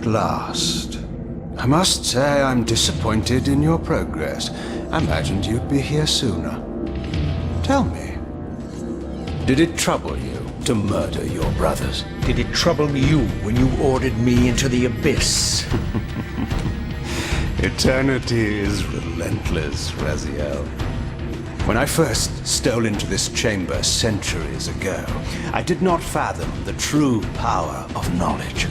At last. I must say I'm disappointed in your progress. I imagined you'd be here sooner. Tell me, did it trouble you to murder your brothers? Did it trouble you when you ordered me into the abyss? Eternity is relentless, Raziel. When I first stole into this chamber centuries ago, I did not fathom the true power of knowledge.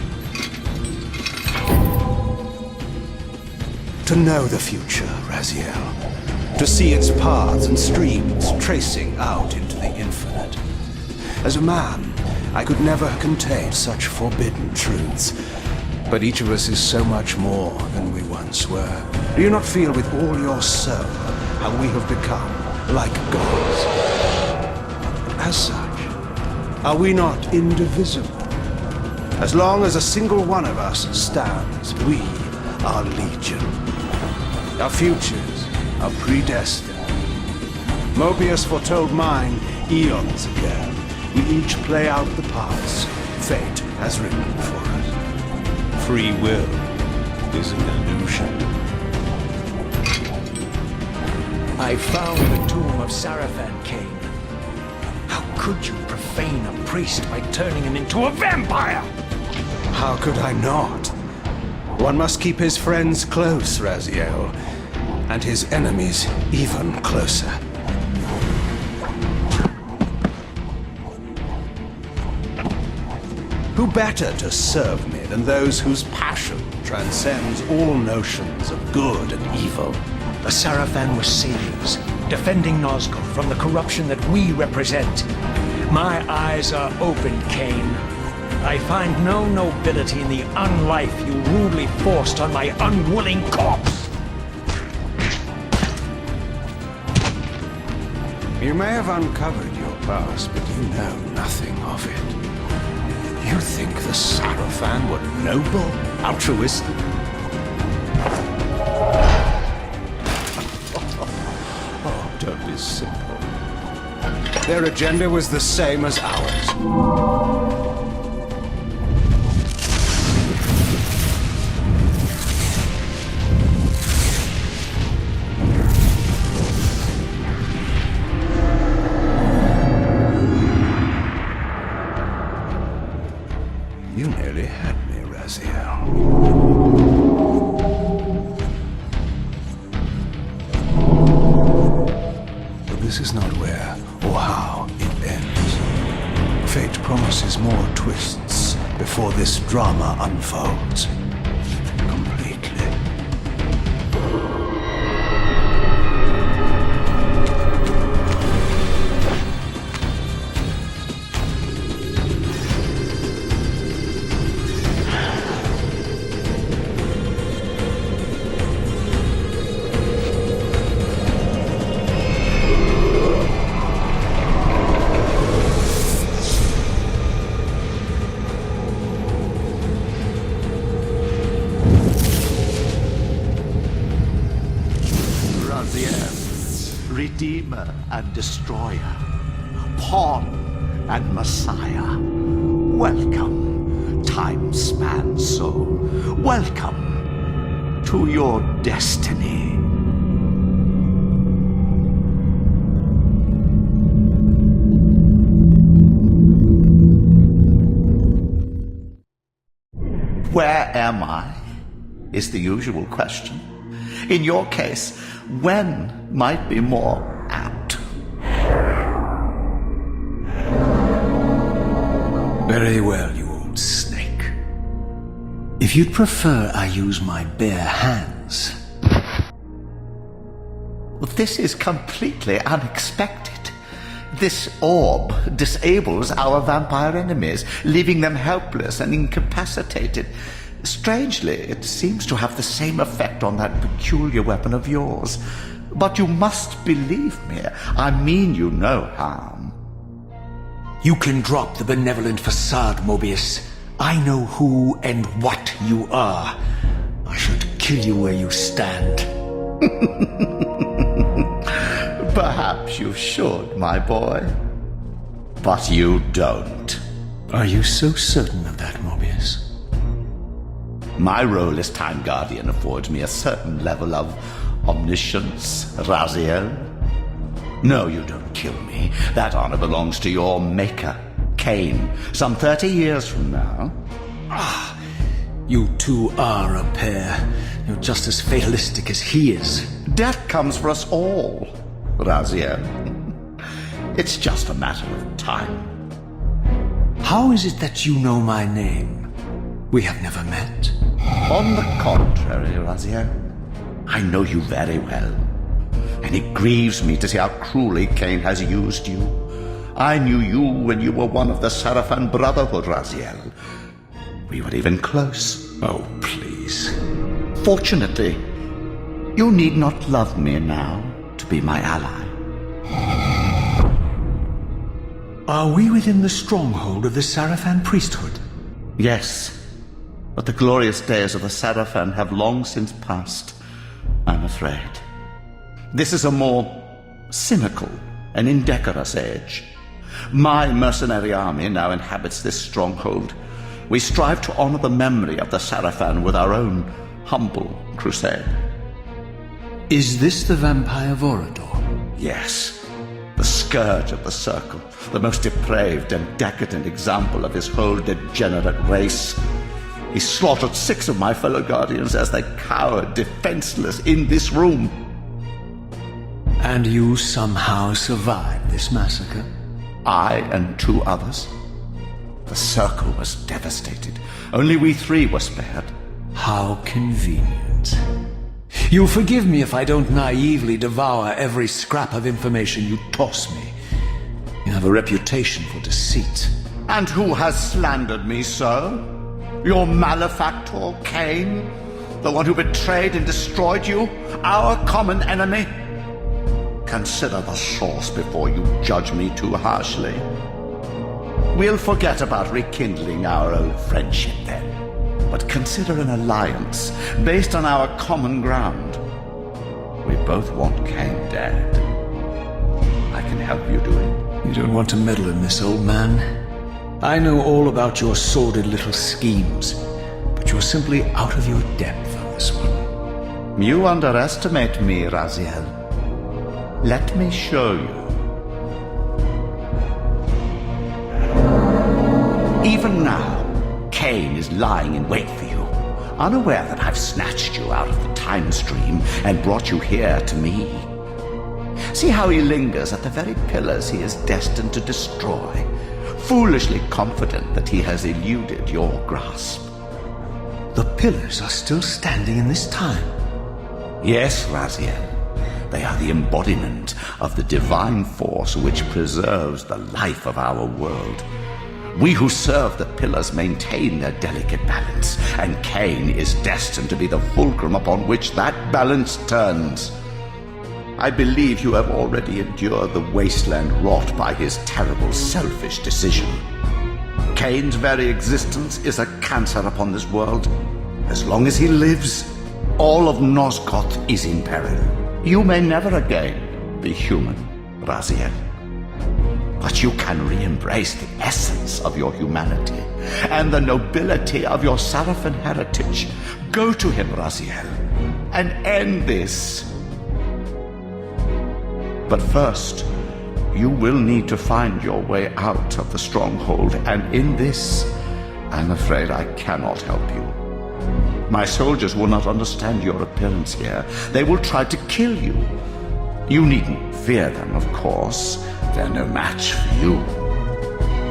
To know the future, Raziel. To see its paths and streams tracing out into the infinite. As a man, I could never contain such forbidden truths. But each of us is so much more than we once were. Do you not feel with all your soul how we have become like gods? As such, are we not indivisible? As long as a single one of us stands, we are legion. Our futures are predestined. Mobius foretold mine eons ago. We each play out the parts fate has written for us. Free will is an illusion. I found the tomb of Sarafan, Cain. How could you profane a priest by turning him into a vampire? How could I not? One must keep his friends close, Raziel, and his enemies even closer. Who better to serve me than those whose passion transcends all notions of good and evil? The Sarafan were saviors, defending Nosgoth from the corruption that we represent. My eyes are open, Cain. I find no nobility in the unlife you rudely forced on my unwilling corpse. You may have uncovered your past, but you know nothing of it. You think the Sarafan were noble, altruistic? Oh, don't be simple. Their agenda was the same as ours. You nearly had me, Raziel. But this is not where or how it ends. Fate promises more twists before this drama unfolds completely. Redeemer and Destroyer, Pawn and Messiah. Welcome, time-span soul. Welcome to your destiny. Where am I? Is the usual question. In your case, when might be more apt. Very well, you old snake. If you'd prefer I use my bare hands... This is completely unexpected. This orb disables our vampire enemies, leaving them helpless and incapacitated. Strangely, it seems to have the same effect on that peculiar weapon of yours. But you must believe me. I mean you no harm. You can drop the benevolent facade, Mobius. I know who and what you are. I should kill you where you stand. Perhaps you should, my boy. But you don't. Are you so certain of that, Mobius? My role as Time Guardian affords me a certain level of omniscience, Raziel. No, you don't kill me. That honor belongs to your maker, Cain, some 30 years from now. You two are a pair. You're just as fatalistic as he is. Death comes for us all, Raziel. It's just a matter of time. How is it that you know my name? We have never met. On the contrary, Raziel, I know you very well. And it grieves me to see how cruelly Cain has used you. I knew you when you were one of the Sarafan Brotherhood, Raziel. We were even close. Oh, please. Fortunately, you need not love me now to be my ally. Are we within the stronghold of the Sarafan priesthood? Yes, but the glorious days of the Sarafan have long since passed, I'm afraid. This is a more cynical and indecorous age. My mercenary army now inhabits this stronghold. We strive to honor the memory of the Sarafan with our own humble crusade. Is this the vampire Vorador? Yes, the scourge of the Circle, the most depraved and decadent example of his whole degenerate race. He slaughtered 6 of my fellow Guardians as they cowered defenseless in this room. And you somehow survived this massacre? I and 2 others. The Circle was devastated. Only we 3 were spared. How convenient. You'll forgive me if I don't naively devour every scrap of information you toss me. You have a reputation for deceit. And who has slandered me so? Your malefactor, Cain? The one who betrayed and destroyed you? Our common enemy? Consider the source before you judge me too harshly. We'll forget about rekindling our old friendship then. But consider an alliance based on our common ground. We both want Cain dead. I can help you do it. You don't want to meddle in this, old man. I know all about your sordid little schemes, but you're simply out of your depth on this one. You underestimate me, Raziel. Let me show you. Even now, Cain is lying in wait for you, unaware that I've snatched you out of the time stream and brought you here to me. See how he lingers at the very pillars he is destined to destroy, foolishly confident that he has eluded your grasp. The pillars are still standing in this time. Yes, Raziel. They are the embodiment of the divine force which preserves the life of our world. We who serve the pillars maintain their delicate balance, and Cain is destined to be the fulcrum upon which that balance turns. I believe you have already endured the wasteland wrought by his terrible, selfish decision. Cain's very existence is a cancer upon this world. As long as he lives, all of Nosgoth is in peril. You may never again be human, Raziel. But you can re-embrace the essence of your humanity and the nobility of your Sarafan heritage. Go to him, Raziel, and end this. But first, you will need to find your way out of the stronghold, and in this, I'm afraid I cannot help you. My soldiers will not understand your appearance here. They will try to kill you. You needn't fear them, of course. They're no match for you.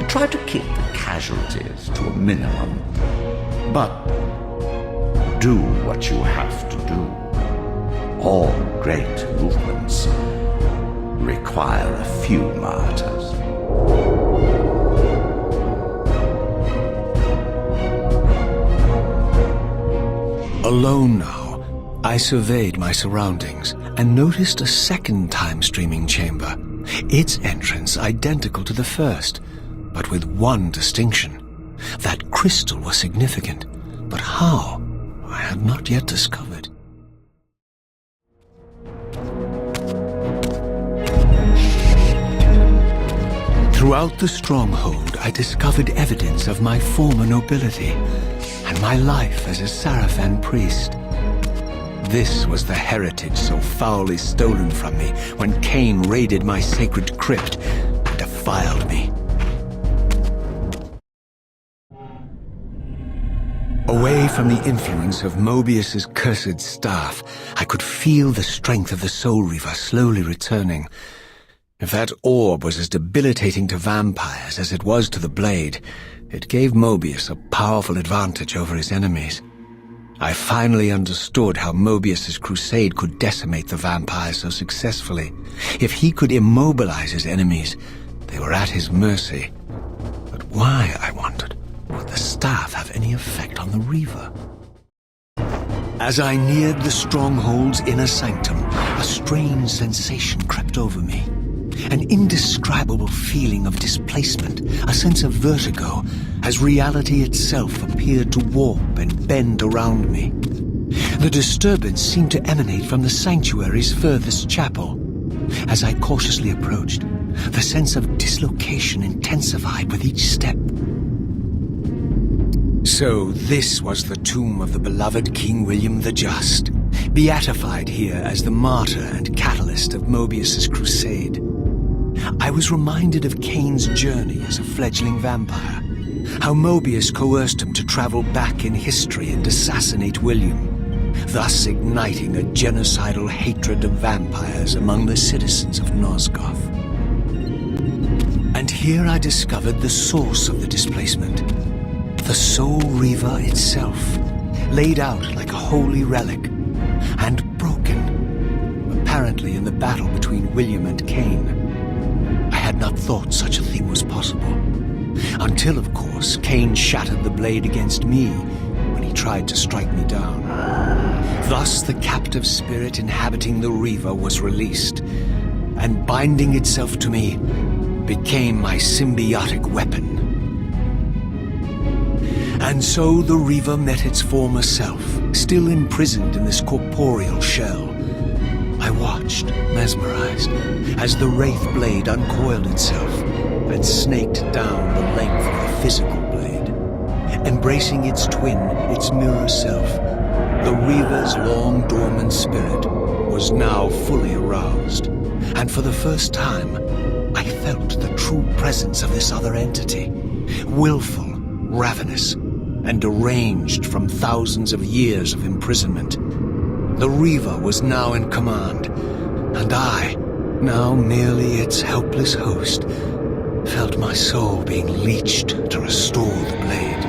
Try to keep the casualties to a minimum. But do what you have to do. All great movements require a few martyrs. Alone now, I surveyed my surroundings and noticed a second time-streaming chamber. Its entrance identical to the first, but with one distinction. That crystal was significant, but how, I had not yet discovered. Throughout the stronghold, I discovered evidence of my former nobility and my life as a Sarafan priest. This was the heritage so foully stolen from me when Cain raided my sacred crypt and defiled me. Away from the influence of Mobius's cursed staff, I could feel the strength of the Soul Reaver slowly returning. If that orb was as debilitating to vampires as it was to the blade, it gave Mobius a powerful advantage over his enemies. I finally understood how Mobius's crusade could decimate the vampires so successfully. If he could immobilize his enemies, they were at his mercy. But why, I wondered, would the staff have any effect on the Reaver? As I neared the stronghold's inner sanctum, a strange sensation crept over me. An indescribable feeling of displacement, a sense of vertigo, as reality itself appeared to warp and bend around me. The disturbance seemed to emanate from the sanctuary's furthest chapel. As I cautiously approached, the sense of dislocation intensified with each step. So this was the tomb of the beloved King William the Just, beatified here as the martyr and catalyst of Mobius's crusade. I was reminded of Cain's journey as a fledgling vampire, how Mobius coerced him to travel back in history and assassinate William, thus igniting a genocidal hatred of vampires among the citizens of Nosgoth. And here I discovered the source of the displacement, the Soul Reaver itself, laid out like a holy relic, and broken, apparently in the battle between William and Cain. I had not thought such a thing was possible. Until, of course, Cain shattered the blade against me when he tried to strike me down. Thus the captive spirit inhabiting the Reaver was released, and binding itself to me became my symbiotic weapon. And so the Reaver met its former self, still imprisoned in this corporeal shell. I watched, mesmerized, as the Wraith blade uncoiled itself and snaked down the length of the physical blade. Embracing its twin, its mirror self, the Reaver's long-dormant spirit was now fully aroused, and for the first time, I felt the true presence of this other entity, willful, ravenous, and deranged from thousands of years of imprisonment. The Reaver was now in command, and I, now merely its helpless host, felt my soul being leeched to restore the blade.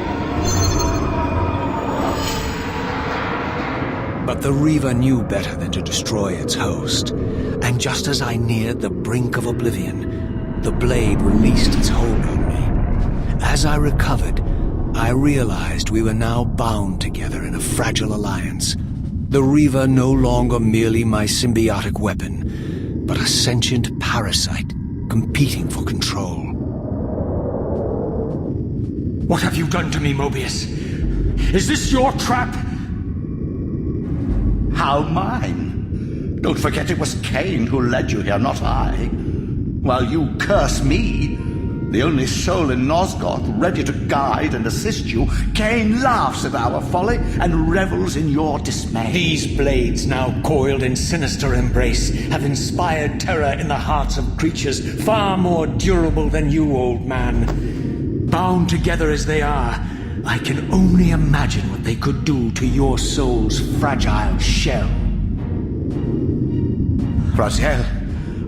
But the Reaver knew better than to destroy its host, and just as I neared the brink of oblivion, the blade released its hold on me. As I recovered, I realized we were now bound together in a fragile alliance. The Reaver no longer merely my symbiotic weapon, but a sentient parasite competing for control. What have you done to me, Mobius? Is this your trap? How mine? Don't forget it was Cain who led you here, not I. While you curse me, the only soul in Nosgoth ready to guide and assist you, Cain laughs at our folly and revels in your dismay. These blades, now coiled in sinister embrace, have inspired terror in the hearts of creatures far more durable than you, old man. Bound together as they are, I can only imagine what they could do to your soul's fragile shell. Raziel,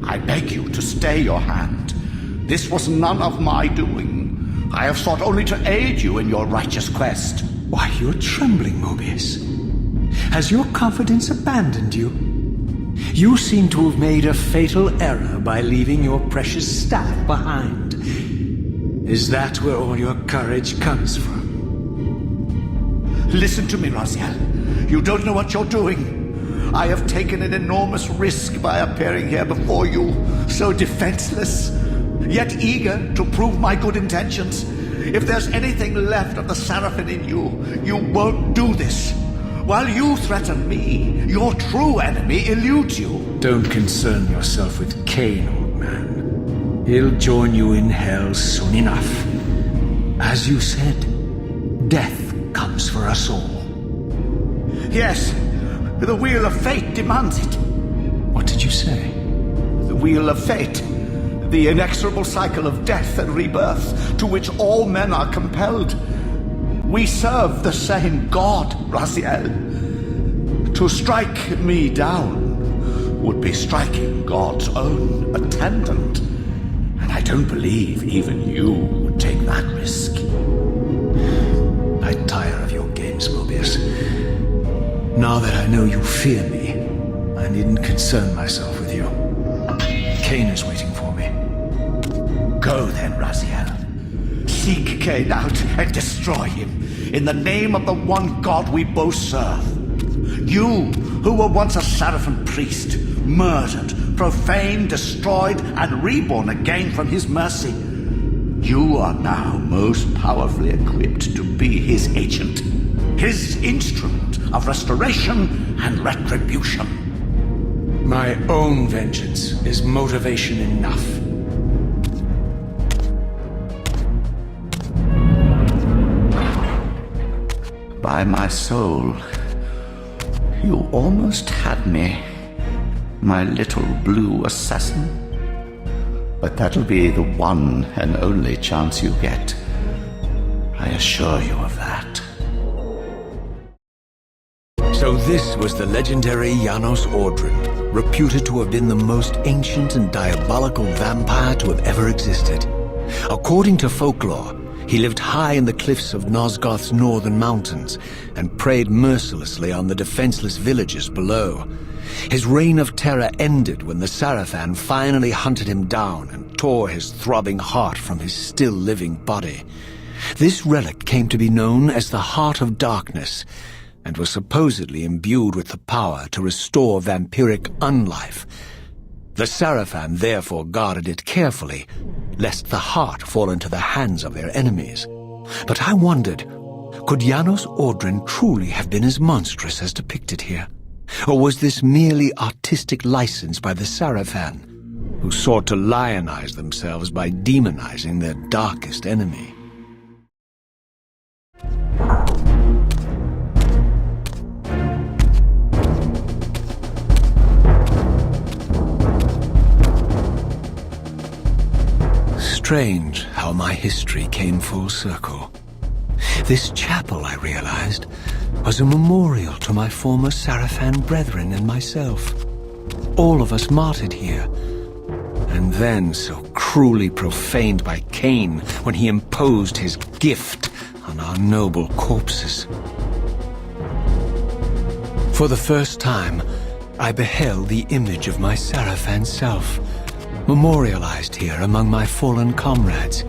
I beg you to stay your hand. This was none of my doing. I have sought only to aid you in your righteous quest. Why, you're trembling, Mobius. Has your confidence abandoned you? You seem to have made a fatal error by leaving your precious staff behind. Is that where all your courage comes from? Listen to me, Raziel. You don't know what you're doing. I have taken an enormous risk by appearing here before you, so defenseless, yet eager to prove my good intentions. If there's anything left of the Seraphim in you, you won't do this. While you threaten me, your true enemy eludes you. Don't concern yourself with Cain, old man. He'll join you in hell soon enough. As you said, death comes for us all. Yes, the Wheel of Fate demands it. What did you say? The Wheel of Fate. The inexorable cycle of death and rebirth to which all men are compelled. We serve the same God, Raziel. To strike me down would be striking God's own attendant. And I don't believe even you would take that risk. I tire of your games, Mobius. Now that I know you fear me, I needn't concern myself with you. Cain is waiting for me. Go then, Raziel. Seek Cain out and destroy him in the name of the one God we both serve. You, who were once a Seraphim priest, murdered, profaned, destroyed, and reborn again from his mercy. You are now most powerfully equipped to be his agent, his instrument of restoration and retribution. My own vengeance is motivation enough. By my soul, you almost had me, my little blue assassin. But that'll be the one and only chance you get. I assure you of that. So this was the legendary Janos Aldrin, reputed to have been the most ancient and diabolical vampire to have ever existed. According to folklore, he lived high in the cliffs of Nosgoth's northern mountains and preyed mercilessly on the defenseless villagers below. His reign of terror ended when the Sarafan finally hunted him down and tore his throbbing heart from his still-living body. This relic came to be known as the Heart of Darkness, and was supposedly imbued with the power to restore vampiric unlife. The Sarafan therefore guarded it carefully, lest the heart fall into the hands of their enemies. But I wondered, could Janos Aldrin truly have been as monstrous as depicted here? Or was this merely artistic license by the Sarafan, who sought to lionize themselves by demonizing their darkest enemy? Strange how my history came full circle. This chapel, I realized, was a memorial to my former Sarafan brethren and myself. All of us martyred here, and then so cruelly profaned by Cain when he imposed his gift on our noble corpses. For the first time, I beheld the image of my Sarafan self, memorialized here among my fallen comrades.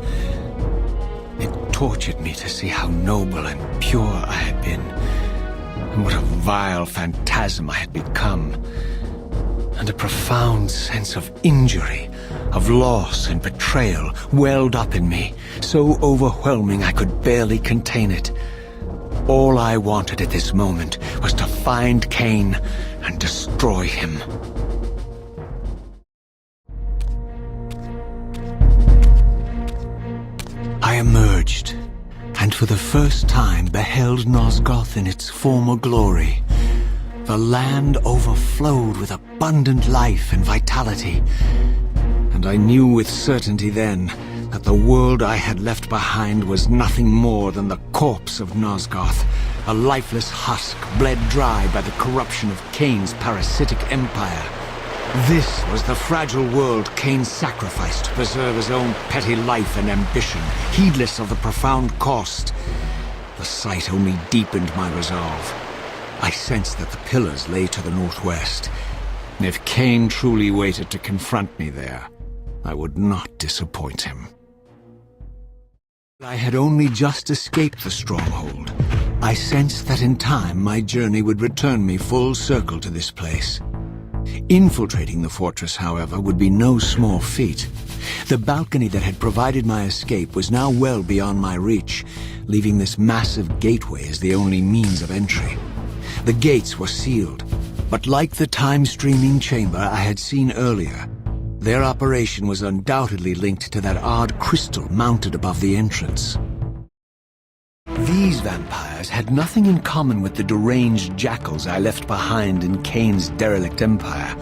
It tortured me to see how noble and pure I had been, and what a vile phantasm I had become. And a profound sense of injury, of loss and betrayal welled up in me, so overwhelming I could barely contain it. All I wanted at this moment was to find Cain and destroy him. I emerged, and for the first time beheld Nosgoth in its former glory. The land overflowed with abundant life and vitality, and I knew with certainty then that the world I had left behind was nothing more than the corpse of Nosgoth, a lifeless husk bled dry by the corruption of Cain's parasitic empire. This was the fragile world Cain sacrificed to preserve his own petty life and ambition, heedless of the profound cost. The sight only deepened my resolve. I sensed that the pillars lay to the northwest, and if Cain truly waited to confront me there, I would not disappoint him. I had only just escaped the stronghold. I sensed that in time my journey would return me full circle to this place. Infiltrating the fortress, however, would be no small feat. The balcony that had provided my escape was now well beyond my reach, leaving this massive gateway as the only means of entry. The gates were sealed, but like the time-streaming chamber I had seen earlier, Their operation was undoubtedly linked to that odd crystal mounted above the entrance. These vampires had nothing in common with the deranged jackals I left behind in Kain's derelict empire.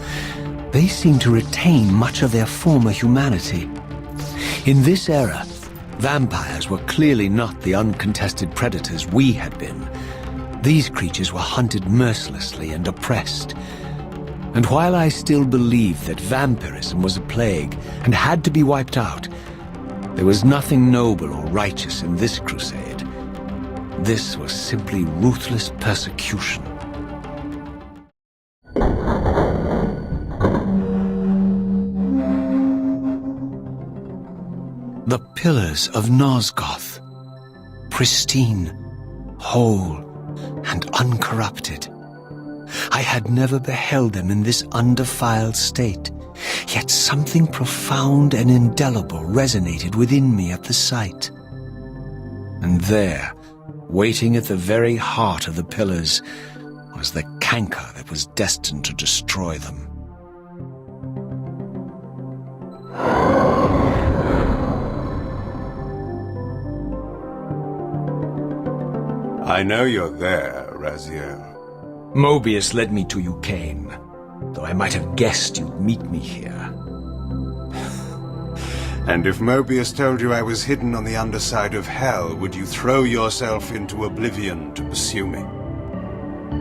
They seemed to retain much of their former humanity. In this era, vampires were clearly not the uncontested predators we had been. These creatures were hunted mercilessly and oppressed. And while I still believed that vampirism was a plague and had to be wiped out, there was nothing noble or righteous in this crusade. This was simply ruthless persecution. The Pillars of Nosgoth. Pristine, whole, and uncorrupted. I had never beheld them in this undefiled state, yet something profound and indelible resonated within me at the sight. And there, waiting at the very heart of the pillars, was the canker that was destined to destroy them. I know you're there, Raziel. Mobius led me to you, Kain, though I might have guessed you'd meet me here. And if Mobius told you I was hidden on the underside of hell, would you throw yourself into oblivion to pursue me?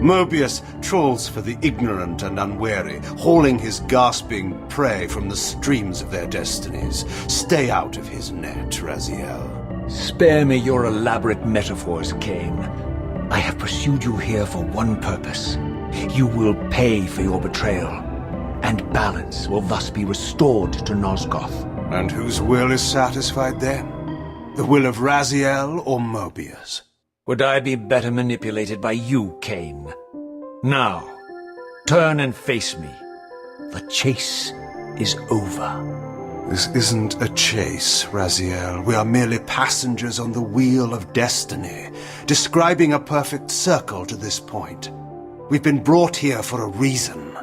Mobius trawls for the ignorant and unwary, hauling his gasping prey from the streams of their destinies. Stay out of his net, Raziel. Spare me your elaborate metaphors, Kain. I have pursued you here for one purpose. You will pay for your betrayal, and balance will thus be restored to Nosgoth. And whose will is satisfied then? The will of Raziel or Mobius? Would I be better manipulated by you, Kain? Now, turn and face me. The chase is over. This isn't a chase, Raziel. We are merely passengers on the wheel of destiny, describing a perfect circle to this point. We've been brought here for a reason.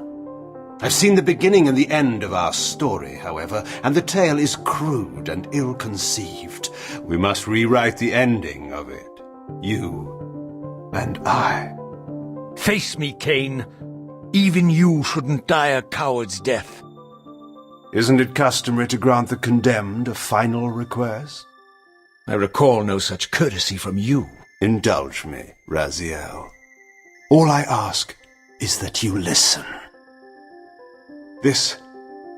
I've seen the beginning and the end of our story, however, and the tale is crude and ill-conceived. We must rewrite the ending of it. You and I. Face me, Kain. Even you shouldn't die a coward's death. Isn't it customary to grant the condemned a final request? I recall no such courtesy from you. Indulge me, Raziel. All I ask is that you listen. This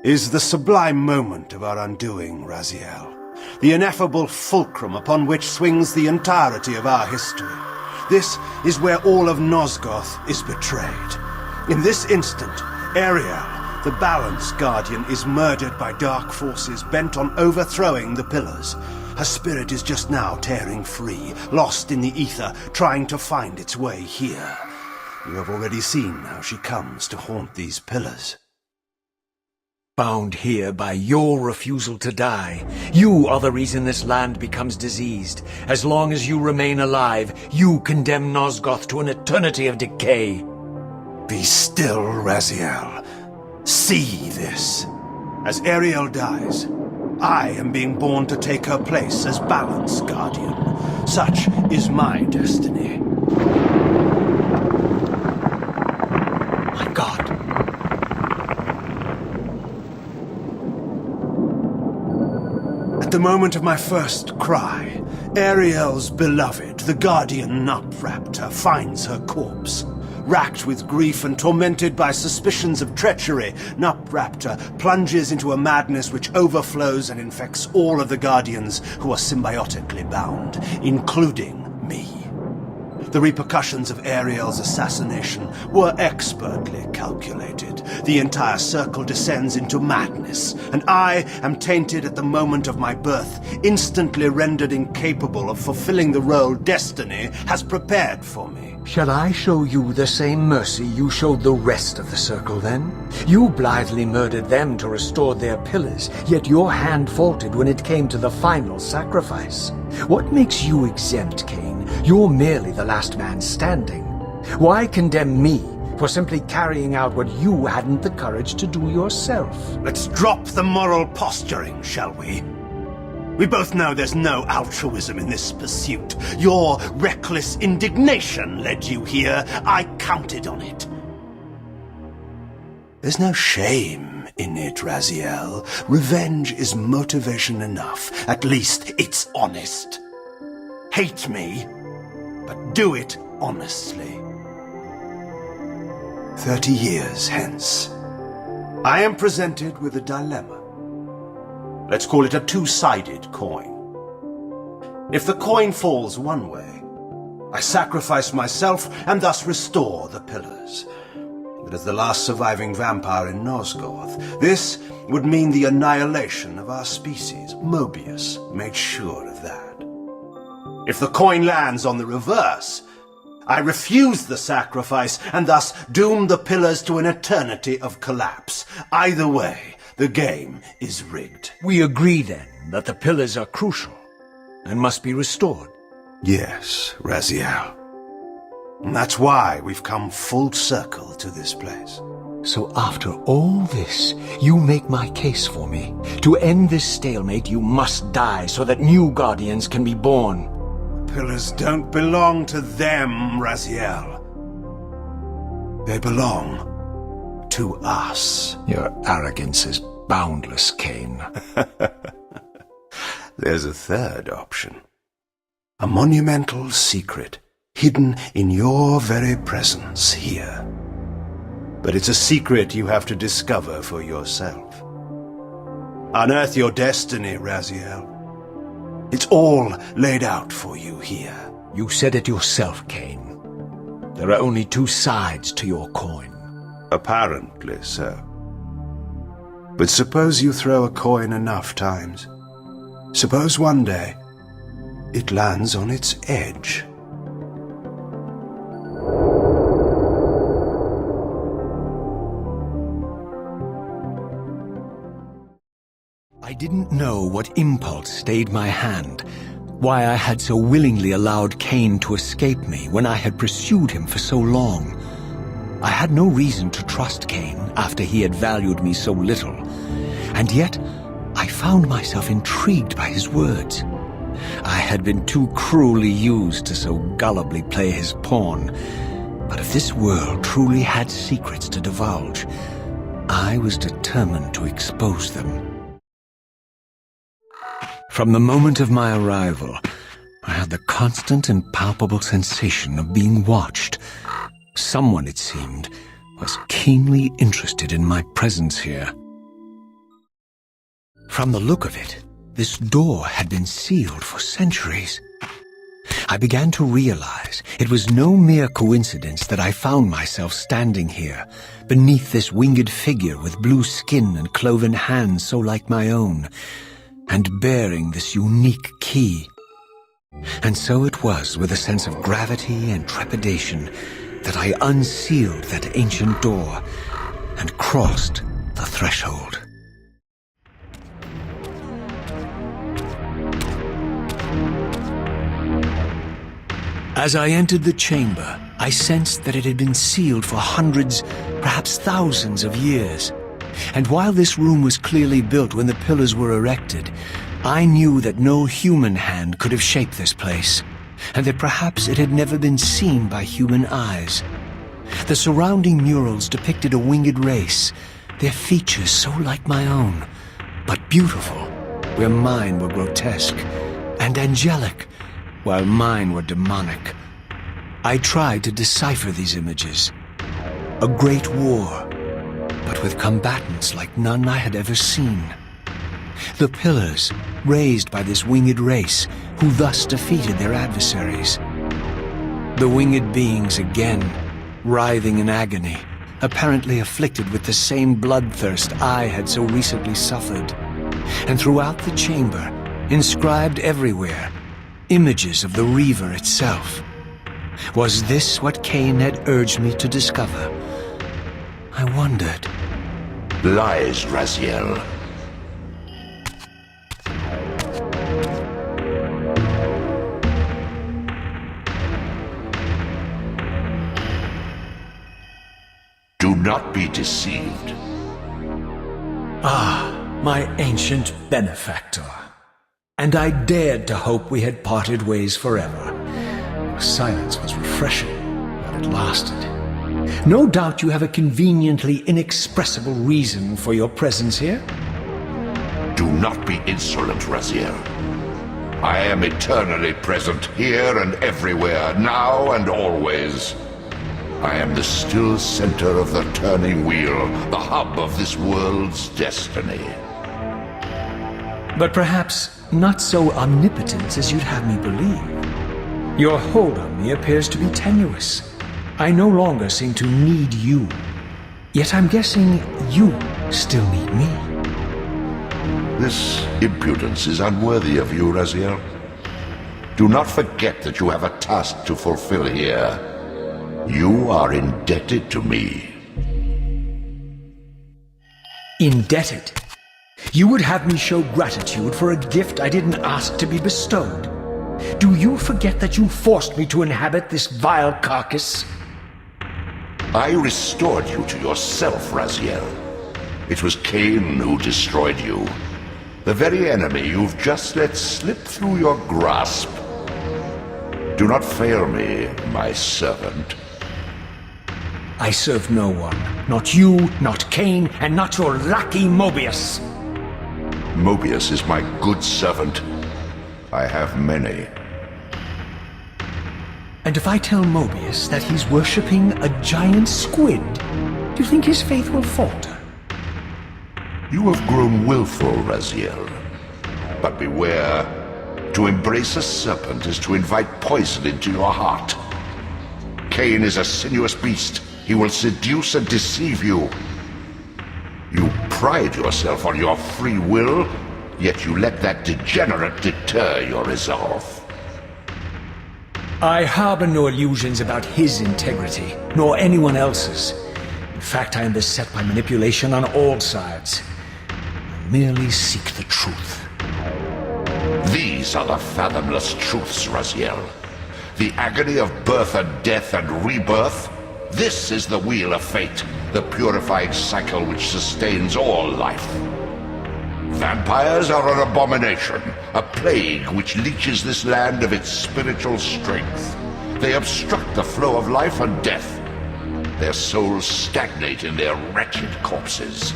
is the sublime moment of our undoing, Raziel. The ineffable fulcrum upon which swings the entirety of our history. This is where all of Nosgoth is betrayed. In this instant, Ariel, the Balance Guardian, is murdered by dark forces bent on overthrowing the Pillars. Her spirit is just now tearing free, lost in the ether, trying to find its way here. You have already seen how she comes to haunt these Pillars. Bound here by your refusal to die. You are the reason this land becomes diseased. As long as you remain alive, you condemn Nosgoth to an eternity of decay. Be still, Raziel. See this. As Ariel dies, I am being born to take her place as Balance Guardian. Such is my destiny. My God. At the moment of my first cry, Ariel's beloved, the Guardian Nupraptor, finds her corpse. Racked with grief and tormented by suspicions of treachery, Nupraptor plunges into a madness which overflows and infects all of the Guardians who are symbiotically bound, including me. The repercussions of Ariel's assassination were expertly calculated. The entire circle descends into madness, and I am tainted at the moment of my birth, instantly rendered incapable of fulfilling the role destiny has prepared for me. Shall I show you the same mercy you showed the rest of the circle, then? You blithely murdered them to restore their pillars, yet your hand faltered when it came to the final sacrifice. What makes you exempt, Kain? You're merely the last man standing. Why condemn me, for simply carrying out what you hadn't the courage to do yourself. Let's drop the moral posturing, shall we? We both know there's no altruism in this pursuit. Your reckless indignation led you here. I counted on it. There's no shame in it, Raziel. Revenge is motivation enough. At least it's honest. Hate me, but do it honestly. 30 years hence, I am presented with a dilemma. Let's call it a two-sided coin. If the coin falls one way, I sacrifice myself and thus restore the pillars. But as the last surviving vampire in Nosgoth, this would mean the annihilation of our species. Mobius made sure of that. If the coin lands on the reverse, I refuse the sacrifice and thus doom the pillars to an eternity of collapse. Either way, the game is rigged. We agree, then, that the pillars are crucial and must be restored. Yes, Raziel. And that's why we've come full circle to this place. So after all this, you make my case for me. To end this stalemate, you must die so that new guardians can be born. Pillars don't belong to them, Raziel. They belong to us. Your arrogance is boundless, Cain. There's a third option. A monumental secret hidden in your very presence here. But it's a secret you have to discover for yourself. Unearth your destiny, Raziel. It's all laid out for you here. You said it yourself, Cain. There are only two sides to your coin. Apparently so. But suppose you throw a coin enough times. Suppose one day it lands on its edge. I didn't know what impulse stayed my hand, why I had so willingly allowed Cain to escape me when I had pursued him for so long. I had no reason to trust Cain after he had valued me so little, and yet I found myself intrigued by his words. I had been too cruelly used to so gullibly play his pawn, but if this world truly had secrets to divulge, I was determined to expose them. From the moment of my arrival, I had the constant and palpable sensation of being watched. Someone, it seemed, was keenly interested in my presence here. From the look of it, this door had been sealed for centuries. I began to realize it was no mere coincidence that I found myself standing here, beneath this winged figure with blue skin and cloven hands so like my own, and bearing this unique key. And so it was with a sense of gravity and trepidation that I unsealed that ancient door and crossed the threshold. As I entered the chamber, I sensed that it had been sealed for hundreds, perhaps thousands of years. And while this room was clearly built when the pillars were erected, I knew that no human hand could have shaped this place, and that perhaps it had never been seen by human eyes. The surrounding murals depicted a winged race, their features so like my own, but beautiful, where mine were grotesque, and angelic, while mine were demonic. I tried to decipher these images. A great war, but with combatants like none I had ever seen. The pillars, raised by this winged race, who thus defeated their adversaries. The winged beings again, writhing in agony, apparently afflicted with the same bloodthirst I had so recently suffered. And throughout the chamber, inscribed everywhere, images of the Reaver itself. Was this what Cain had urged me to discover? I wondered. Lies, Raziel. not be deceived. My ancient benefactor. And I dared to hope we had parted ways forever. Silence was refreshing, but it lasted. No doubt you have a conveniently inexpressible reason for your presence here. Do not be insolent, Raziel. I am eternally present here and everywhere, now and always. I am the still center of the turning wheel, the hub of this world's destiny. But perhaps not so omnipotent as you'd have me believe. Your hold on me appears to be tenuous. I no longer seem to need you. Yet I'm guessing you still need me. This impudence is unworthy of you, Raziel. Do not forget that you have a task to fulfill here. You are indebted to me. Indebted? You would have me show gratitude for a gift I didn't ask to be bestowed. Do you forget that you forced me to inhabit this vile carcass? I restored you to yourself, Raziel. It was Cain who destroyed you. The very enemy you've just let slip through your grasp. Do not fail me, my servant. I serve no one. Not you, not Cain, and not your lackey Mobius. Mobius is my good servant. I have many. And if I tell Mobius that he's worshipping a giant squid, do you think his faith will falter? You have grown willful, Raziel. But beware. To embrace a serpent is to invite poison into your heart. Cain is a sinuous beast. He will seduce and deceive you. You pride yourself on your free will, yet you let that degenerate deter your resolve. I harbor no illusions about his integrity, nor anyone else's. In fact, I am beset by manipulation on all sides. I merely seek the truth. These are the fathomless truths, Raziel. The agony of birth and death and rebirth. This is the wheel of fate, the purifying cycle which sustains all life. Vampires are an abomination, a plague which leeches this land of its spiritual strength. They obstruct the flow of life and death. Their souls stagnate in their wretched corpses.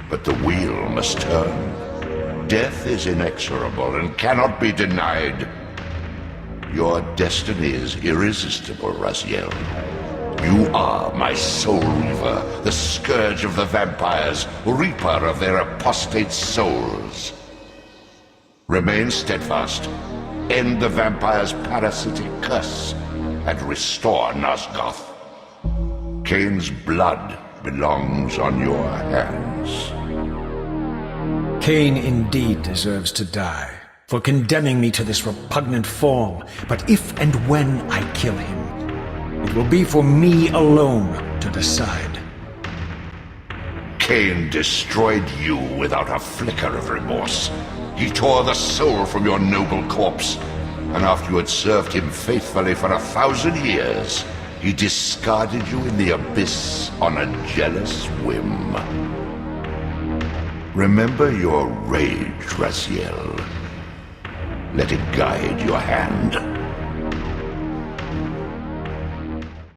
But the wheel must turn. Death is inexorable and cannot be denied. Your destiny is irresistible, Raziel. You are my soul Reaver, the scourge of the vampires, reaper of their apostate souls. Remain steadfast, end the vampire's parasitic curse, and restore Nosgoth. Cain's blood belongs on your hands. Cain indeed deserves to die for condemning me to this repugnant form, but if and when I kill him, it will be for me alone to decide. Cain destroyed you without a flicker of remorse. He tore the soul from your noble corpse, and after you had served him faithfully for 1,000 years, he discarded you in the abyss on a jealous whim. Remember your rage, Raziel. Let it guide your hand.